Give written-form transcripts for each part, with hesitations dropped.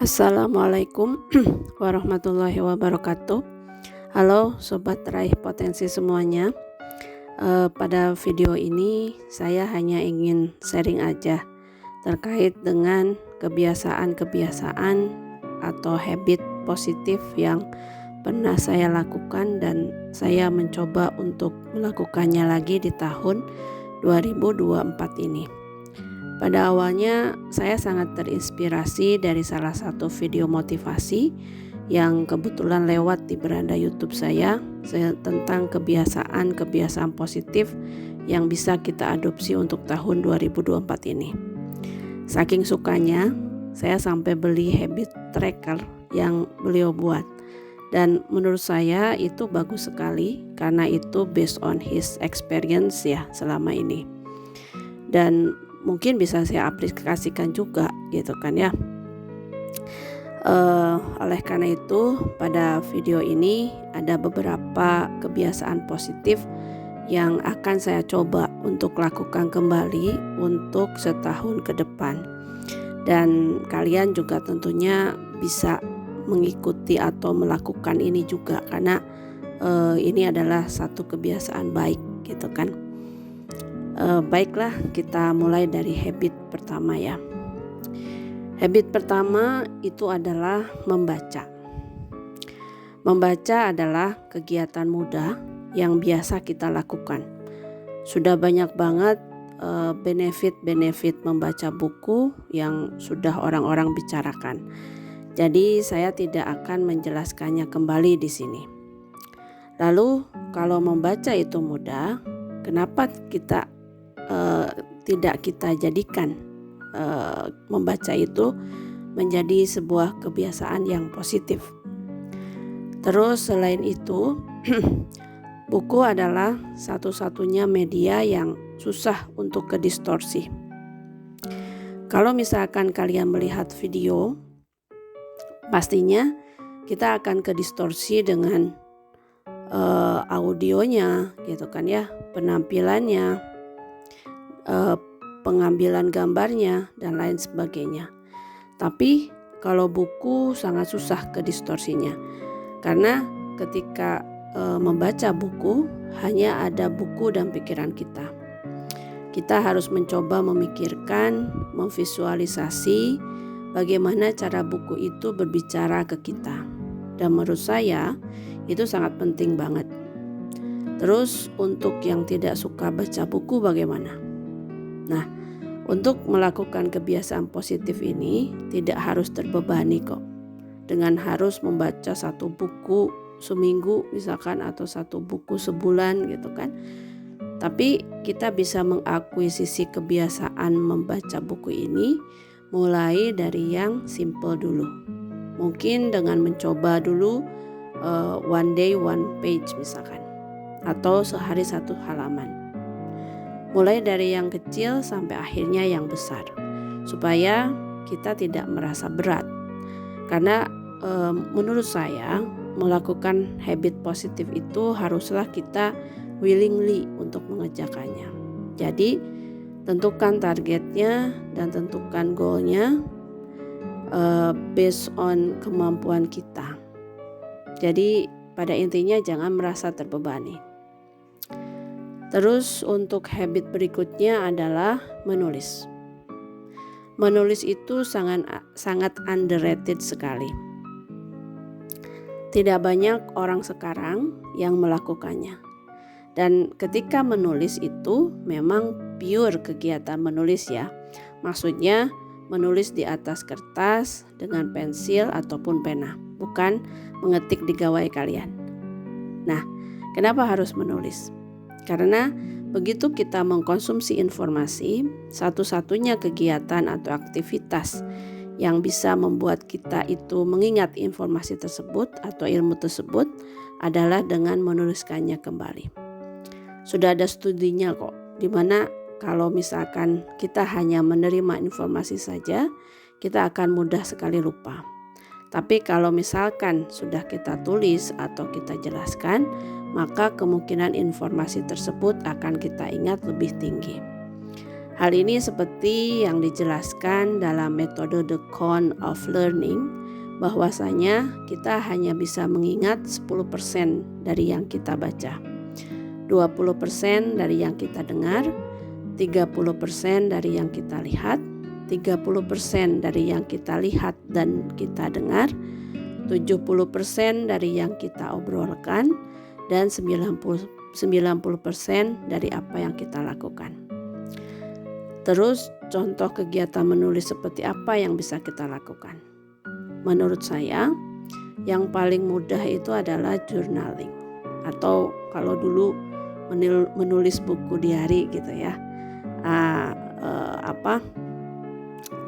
Assalamualaikum warahmatullahi wabarakatuh. Halo Sobat Raih Potensi semuanya. Pada video ini saya hanya ingin sharing aja terkait dengan kebiasaan-kebiasaan atau habit positif yang pernah saya lakukan dan saya mencoba untuk melakukannya lagi di tahun 2024 ini. Pada awalnya saya sangat terinspirasi dari salah satu video motivasi yang kebetulan lewat di beranda YouTube saya tentang kebiasaan-kebiasaan positif yang bisa kita adopsi untuk tahun 2024 ini. Saking sukanya, saya sampai beli habit tracker yang beliau buat. Dan menurut saya itu bagus sekali karena itu based on his experience ya selama ini. Dan mungkin bisa saya aplikasikan juga gitu kan ya. Oleh karena itu pada video ini ada beberapa kebiasaan positif yang akan saya coba untuk lakukan kembali untuk setahun ke depan. Dan kalian juga tentunya bisa mengikuti atau melakukan ini juga karena ini adalah satu kebiasaan baik gitu kan. Baiklah, kita mulai dari habit pertama ya. Habit pertama itu adalah membaca. Membaca adalah kegiatan mudah yang biasa kita lakukan. Sudah banyak banget benefit-benefit membaca buku yang sudah orang-orang bicarakan. Jadi saya tidak akan menjelaskannya kembali di sini. Lalu kalau membaca itu mudah, kenapa tidak kita jadikan membaca itu menjadi sebuah kebiasaan yang positif. Terus selain itu, buku adalah satu-satunya media yang susah untuk kedistorsi. Kalau misalkan kalian melihat video, pastinya kita akan kedistorsi dengan audionya gitu kan ya, penampilannya, pengambilan gambarnya dan lain sebagainya. Tapi kalau buku sangat susah kedistorsinya karena ketika membaca buku hanya ada buku dan pikiran kita. Kita harus mencoba memikirkan, memvisualisasi bagaimana cara buku itu berbicara ke kita. Dan menurut saya itu sangat penting banget. Terus untuk yang tidak suka baca buku bagaimana? Nah, untuk melakukan kebiasaan positif ini tidak harus terbebani kok. Dengan harus membaca satu buku seminggu misalkan atau satu buku sebulan gitu kan. Tapi kita bisa mengakuisisi kebiasaan membaca buku ini mulai dari yang simple dulu. Mungkin dengan mencoba dulu one day one page misalkan. Atau sehari satu halaman. Mulai dari yang kecil sampai akhirnya yang besar. Supaya kita tidak merasa berat. Karena menurut saya melakukan habit positif itu haruslah kita willingly untuk mengerjakannya. Jadi tentukan targetnya dan tentukan goalnya based on kemampuan kita. Jadi pada intinya jangan merasa terbebani. Terus untuk habit berikutnya adalah menulis. Menulis itu sangat underrated sekali. Tidak banyak orang sekarang yang melakukannya. Dan ketika menulis itu memang pure kegiatan menulis ya. Maksudnya menulis di atas kertas dengan pensil ataupun pena, bukan mengetik di gawai kalian. Nah, kenapa harus menulis? Karena begitu kita mengkonsumsi informasi, satu-satunya kegiatan atau aktivitas yang bisa membuat kita itu mengingat informasi tersebut atau ilmu tersebut adalah dengan menuliskannya kembali. Sudah ada studinya kok, di mana kalau misalkan kita hanya menerima informasi saja, kita akan mudah sekali lupa. Tapi kalau misalkan sudah kita tulis atau kita jelaskan, maka kemungkinan informasi tersebut akan kita ingat lebih tinggi. Hal ini seperti yang dijelaskan dalam metode The Count of Learning, bahwasanya kita hanya bisa mengingat 10% dari yang kita baca, 20% dari yang kita dengar, 30% dari yang kita lihat, 30% dari yang kita lihat dan kita dengar, 70% dari yang kita obrolkan, dan 90% dari apa yang kita lakukan. Terus contoh kegiatan menulis seperti apa yang bisa kita lakukan? Menurut saya yang paling mudah itu adalah journaling, atau kalau dulu menulis buku diari gitu ya.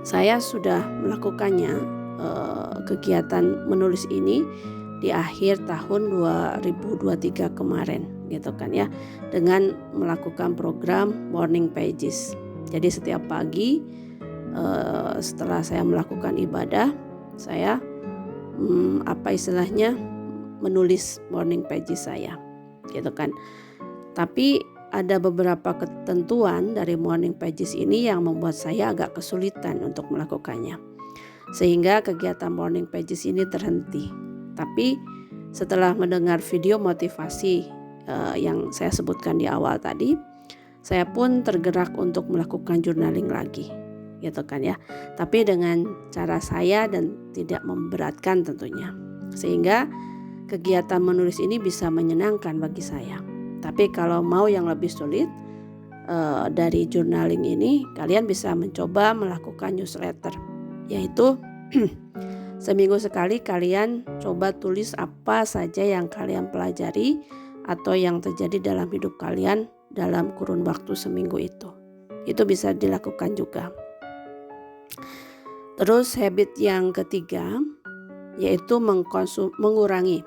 Saya sudah melakukannya kegiatan menulis ini di akhir tahun 2023 kemarin gitu kan ya, dengan melakukan program Morning Pages. Jadi setiap pagi setelah saya melakukan ibadah, saya menulis Morning Pages saya gitu kan. Tapi ada beberapa ketentuan dari Morning Pages ini yang membuat saya agak kesulitan untuk melakukannya, sehingga kegiatan Morning Pages ini terhenti. Tapi setelah mendengar video motivasi yang saya sebutkan di awal tadi, saya pun tergerak untuk melakukan journaling lagi gitu kan ya, tapi dengan cara saya dan tidak memberatkan tentunya, sehingga kegiatan menulis ini bisa menyenangkan bagi saya. Tapi kalau mau yang lebih sulit dari journaling ini, kalian bisa mencoba melakukan newsletter, yaitu seminggu sekali kalian coba tulis apa saja yang kalian pelajari atau yang terjadi dalam hidup kalian dalam kurun waktu seminggu itu. Itu bisa dilakukan juga. Terus habit yang ketiga yaitu mengurangi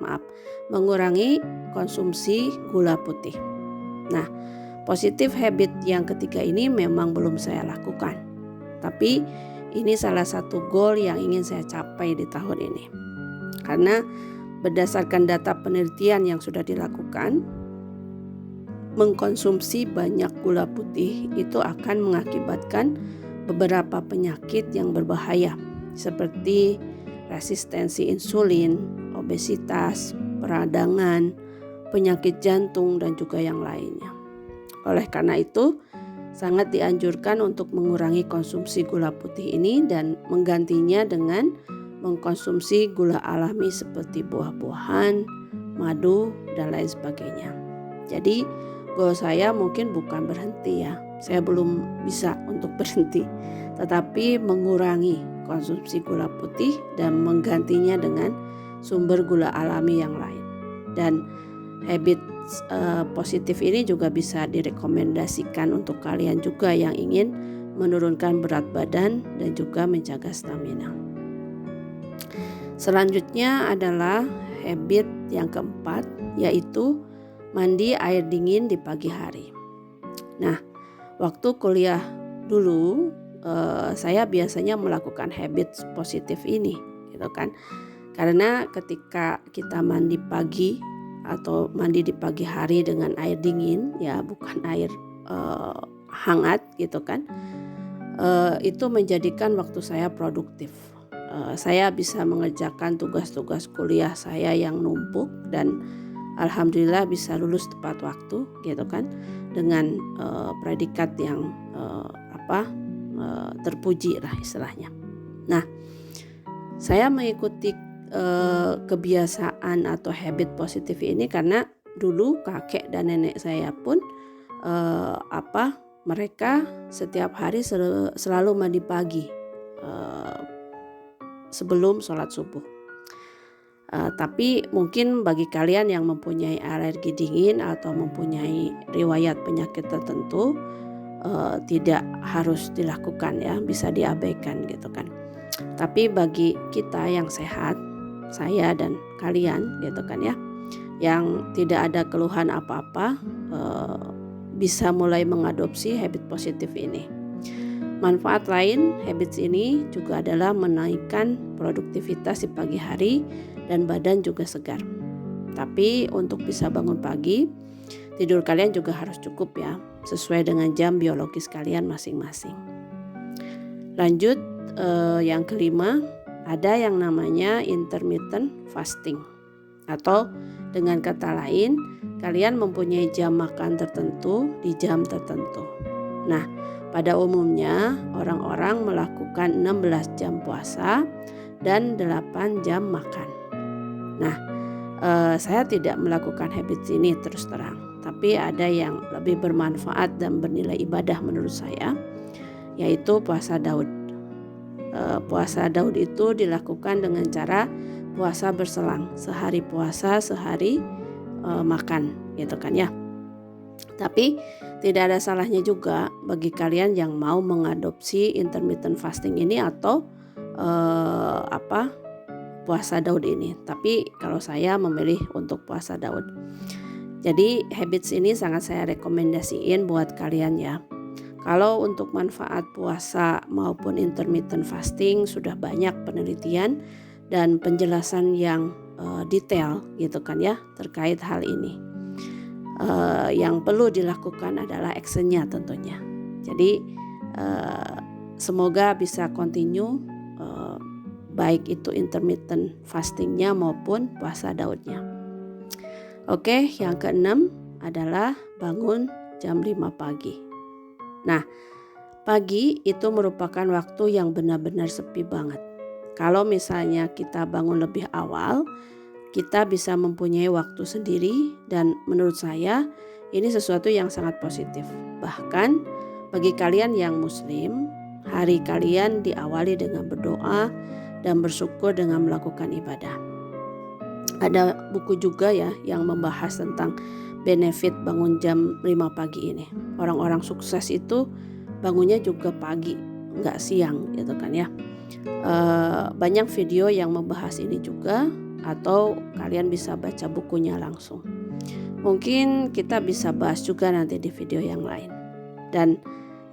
konsumsi gula putih. Nah, positif habit yang ketiga ini memang belum saya lakukan, tapi ini salah satu goal yang ingin saya capai di tahun ini. Karena berdasarkan data penelitian yang sudah dilakukan, mengkonsumsi banyak gula putih itu akan mengakibatkan beberapa penyakit yang berbahaya seperti resistensi insulin, obesitas, peradangan, penyakit jantung, dan juga yang lainnya. Oleh karena itu, sangat dianjurkan untuk mengurangi konsumsi gula putih ini dan menggantinya dengan mengkonsumsi gula alami seperti buah-buahan, madu, dan lain sebagainya. Jadi, goal saya mungkin bukan berhenti ya. Saya belum bisa untuk berhenti, tetapi mengurangi konsumsi gula putih dan menggantinya dengan sumber gula alami yang lain. Dan habit positif ini juga bisa direkomendasikan untuk kalian juga yang ingin menurunkan berat badan dan juga menjaga stamina. Selanjutnya adalah habit yang keempat, yaitu mandi air dingin di pagi hari. Nah, waktu kuliah dulu saya biasanya melakukan habit positif ini gitu kan. Karena ketika kita mandi pagi atau mandi di pagi hari dengan air dingin, ya bukan air hangat gitu kan, itu menjadikan waktu saya produktif. Saya bisa mengerjakan tugas-tugas kuliah saya yang numpuk dan alhamdulillah bisa lulus tepat waktu gitu kan, dengan predikat yang terpuji lah istilahnya. Nah, saya mengikuti kebiasaan atau habit positif ini karena dulu kakek dan nenek saya pun mereka setiap hari selalu mandi pagi sebelum sholat subuh. Tapi mungkin bagi kalian yang mempunyai alergi dingin atau mempunyai riwayat penyakit tertentu, tidak harus dilakukan ya, bisa diabaikan gitu kan. Tapi bagi kita yang sehat, saya dan kalian gitu kan ya, yang tidak ada keluhan apa-apa, bisa mulai mengadopsi habit positif ini. Manfaat lain habits ini juga adalah menaikkan produktivitas di pagi hari dan badan juga segar. Tapi untuk bisa bangun pagi, tidur kalian juga harus cukup ya. sesuai dengan jam biologis kalian masing-masing. Lanjut, yang kelima, ada yang namanya intermittent fasting, atau dengan kata lain, kalian mempunyai jam makan tertentu di jam tertentu. Nah, pada umumnya orang-orang melakukan 16 jam puasa dan 8 jam makan. Nah, saya tidak melakukan habits ini terus terang, tapi ada yang lebih bermanfaat dan bernilai ibadah menurut saya, yaitu puasa Daud. Puasa Daud itu dilakukan dengan cara puasa berselang, sehari puasa, sehari makan, gitu kan ya. Tapi tidak ada salahnya juga bagi kalian yang mau mengadopsi intermittent fasting ini atau puasa Daud ini. Tapi kalau saya memilih untuk puasa Daud. Jadi habits ini sangat saya rekomendasiin buat kalian ya. Kalau untuk manfaat puasa maupun intermittent fasting sudah banyak penelitian dan penjelasan yang detail gitu kan ya terkait hal ini. Yang perlu dilakukan adalah actionnya tentunya. Jadi semoga bisa continue baik itu intermittent fastingnya maupun puasa Daudnya. Oke, yang keenam adalah bangun jam 5 pagi. Nah, pagi itu merupakan waktu yang benar-benar sepi banget. Kalau misalnya kita bangun lebih awal, kita bisa mempunyai waktu sendiri dan menurut saya ini sesuatu yang sangat positif. Bahkan bagi kalian yang muslim, hari kalian diawali dengan berdoa dan bersyukur dengan melakukan ibadah. Ada buku juga ya yang membahas tentang benefit bangun jam 5 pagi ini. Orang-orang sukses itu bangunnya juga pagi, nggak siang gitu kan ya. Banyak video yang membahas ini juga, atau kalian bisa baca bukunya langsung. Mungkin kita bisa bahas juga nanti di video yang lain. Dan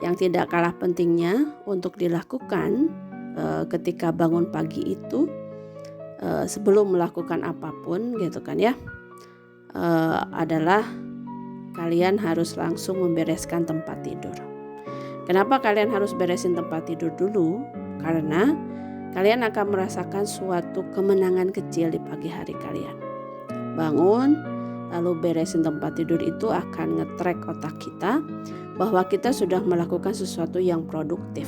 yang tidak kalah pentingnya untuk dilakukan ketika bangun pagi itu, sebelum melakukan apapun gitu kan ya, adalah kalian harus langsung membereskan tempat tidur. Kenapa kalian harus beresin tempat tidur dulu? Karena kalian akan merasakan suatu kemenangan kecil di pagi hari kalian. Bangun, lalu beresin tempat tidur itu akan nge-track otak kita bahwa kita sudah melakukan sesuatu yang produktif.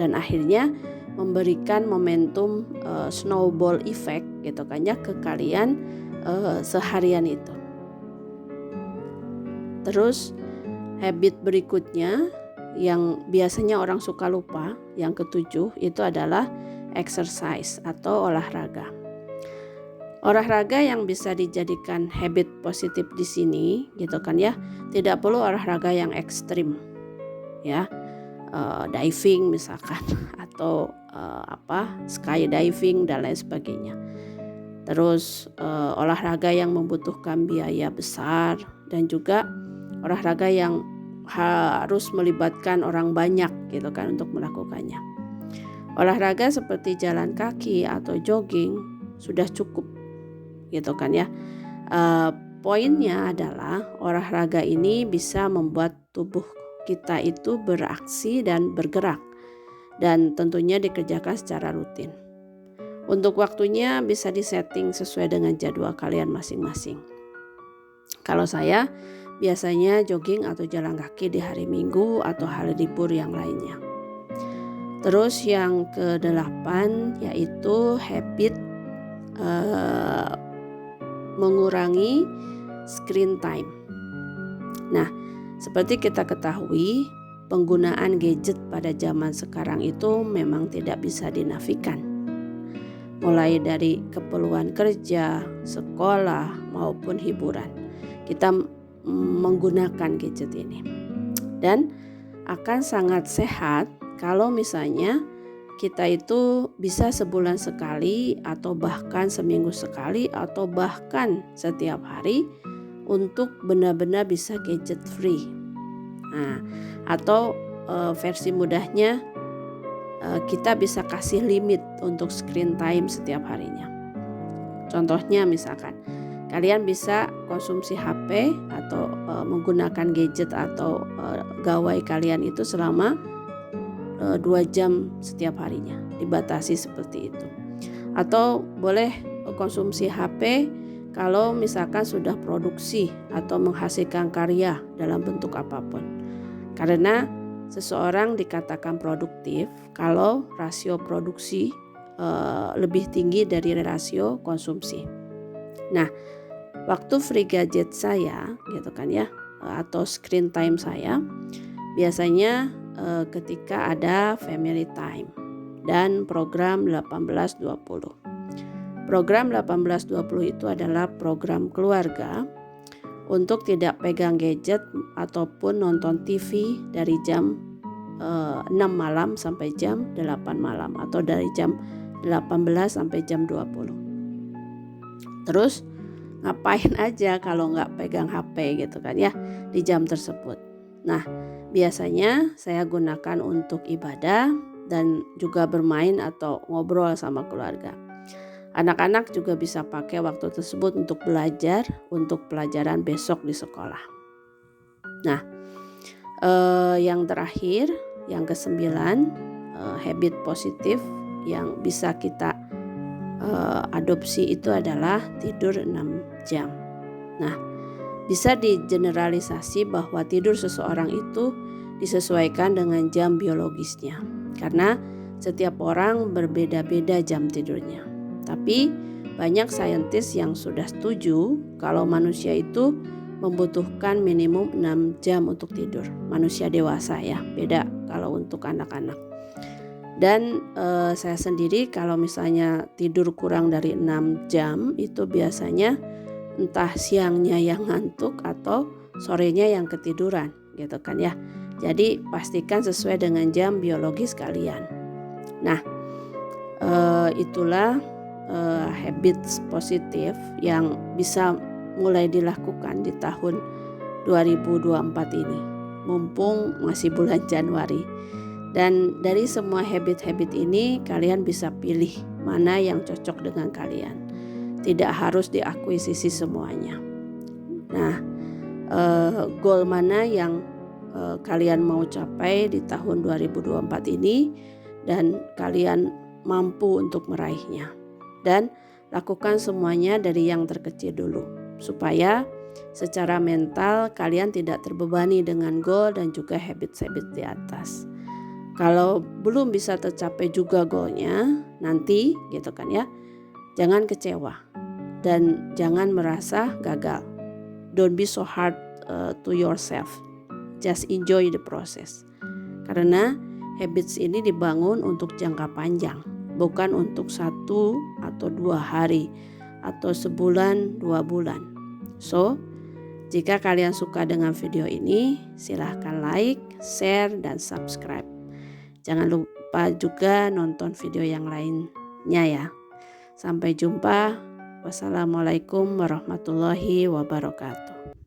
Dan akhirnya memberikan momentum snowball effect gitu kan ya ke kalian seharian itu. Terus habit berikutnya yang biasanya orang suka lupa, yang ketujuh itu adalah exercise atau olahraga. Olahraga yang bisa dijadikan habit positif di sini gitu kan ya, tidak perlu olahraga yang ekstrim ya, diving misalkan atau skydiving dan lain sebagainya. Terus olahraga yang membutuhkan biaya besar dan juga olahraga yang harus melibatkan orang banyak gitu kan untuk melakukannya. Olahraga seperti jalan kaki atau jogging sudah cukup gitu kan ya. Poinnya adalah olahraga ini bisa membuat tubuh kita itu beraksi dan bergerak, dan tentunya dikerjakan secara rutin. Untuk waktunya bisa disetting sesuai dengan jadwal kalian masing-masing. Kalau saya biasanya jogging atau jalan kaki di hari Minggu atau hari libur yang lainnya. Terus yang ke-8 yaitu habit mengurangi screen time. Nah, seperti kita ketahui, penggunaan gadget pada zaman sekarang itu memang tidak bisa dinafikan. Mulai dari keperluan kerja, sekolah maupun hiburan, kita menggunakan gadget ini. Dan akan sangat sehat kalau misalnya kita itu bisa sebulan sekali atau bahkan seminggu sekali atau bahkan setiap hari untuk benar-benar bisa gadget free. Nah, atau versi mudahnya kita bisa kasih limit untuk screen time setiap harinya. Contohnya misalkan kalian bisa konsumsi HP atau menggunakan gadget atau gawai kalian itu selama 2 jam setiap harinya, dibatasi seperti itu. Atau boleh konsumsi HP kalau misalkan sudah produksi atau menghasilkan karya dalam bentuk apapun. Karena seseorang dikatakan produktif kalau rasio produksi lebih tinggi dari rasio konsumsi. Nah, waktu free gadget saya gitu kan ya, atau screen time saya biasanya ketika ada family time dan program 1820. Program 1820 itu adalah program keluarga untuk tidak pegang gadget ataupun nonton TV dari jam 6 malam sampai jam 8 malam atau dari jam 18 sampai jam 20. Terus ngapain aja kalau nggak pegang HP gitu kan ya di jam tersebut. Nah, biasanya saya gunakan untuk ibadah dan juga bermain atau ngobrol sama keluarga. Anak-anak juga bisa pakai waktu tersebut untuk belajar untuk pelajaran besok di sekolah. Nah, yang terakhir, yang ke-9, habit positif yang bisa kita adopsi itu adalah tidur 6 jam. Nah, bisa digeneralisasi bahwa tidur seseorang itu disesuaikan dengan jam biologisnya. Karena setiap orang berbeda-beda jam tidurnya. Tapi banyak saintis yang sudah setuju kalau manusia itu membutuhkan minimum 6 jam untuk tidur. Manusia dewasa ya, beda kalau untuk anak-anak. Dan saya sendiri kalau misalnya tidur kurang dari 6 jam itu biasanya entah siangnya yang ngantuk atau sorenya yang ketiduran gitu kan ya. Jadi pastikan sesuai dengan jam biologis kalian. Nah, itulah habits positif yang bisa mulai dilakukan di tahun 2024 ini. Mumpung masih bulan Januari. Dan dari semua habit-habit ini kalian bisa pilih mana yang cocok dengan kalian. Tidak harus diakuisisi semuanya. Nah, goal mana yang kalian mau capai di tahun 2024 ini dan kalian mampu untuk meraihnya. Dan lakukan semuanya dari yang terkecil dulu supaya secara mental kalian tidak terbebani dengan goal dan juga habit-habit di atas. Kalau belum bisa tercapai juga goalnya nanti gitu kan ya, jangan kecewa dan jangan merasa gagal. Don't be so hard to yourself. Just enjoy the process. Karena habits ini dibangun untuk jangka panjang, bukan untuk 1 atau 2 hari atau sebulan, 2 bulan. So, jika kalian suka dengan video ini, silahkan like, share, dan subscribe. Jangan lupa juga nonton video yang lainnya ya. Sampai jumpa. Wassalamualaikum warahmatullahi wabarakatuh.